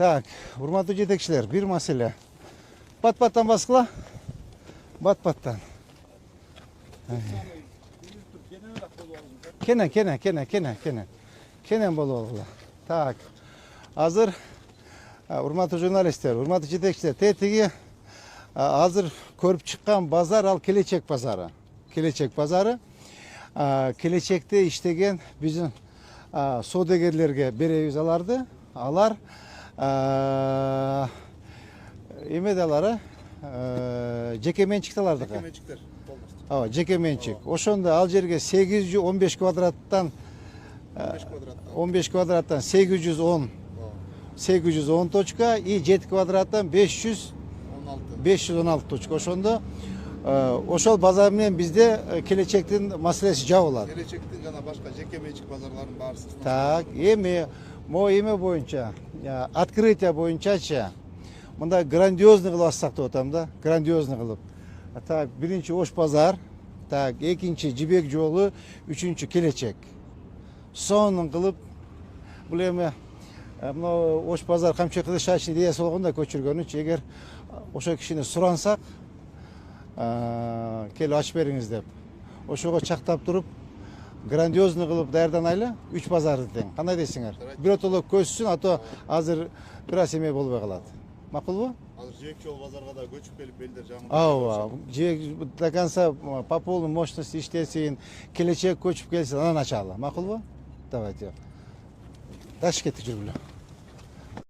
Так, урматтуу жетекчилер, бир маселе. Бат-баттан баскыла. Бат-баттан. Кенен болуп алгыла. Так. Азыр урматтуу журналисттер, урматтуу жетекчилер, тетиги азыр көрүп чыккан базар ал Келечек базары. Келечек базары. Келечекте иштеген биздин соодагерлерге беребиз аларды. Алар эмедалары жеке менчиктелардыкы. Менчиктер полностью. Жеке менчик. Ошондо ал жерге 815 квадраттан 15 квадраттан 810 точка и 7 квадраттан 516 точка. Ошондо ошол базар менен бизде келечектин маселеси жабылат. Келечектин жана башка жеке менчик базарларын баарысы. Так, эми мо эме боюнча, открытие боюнчачы мында грандиозный кылып ачсак деп атам да, грандиозный кылып. Так, биринчи Ош базар, так, экинчи Жибек жолу, үчүнчү Келечек. Сонун кылып бул эми мына Ош базар Камчы Кылычбаевдин идеясы болгондо көчүргөнүчү. Эгер ошо кишини сурансак, келип ачып бериңиз деп. Ошого чактап туруп, грандиозный кылып даярданайлы, 3 базарды тең. Кандай дейсиңер? Биротоло көзсүн, ато азыр бир аз эме болбой калат. Макулбу? Азыр Жибек жол базарга да көчүп келип белдер жагында. Ооба, Жибек до конца по полной мощности иштесин, Келечек көчүп келсин, анан ачалы. Макулбу? Давайте. Дальше кеттик жүргүлө.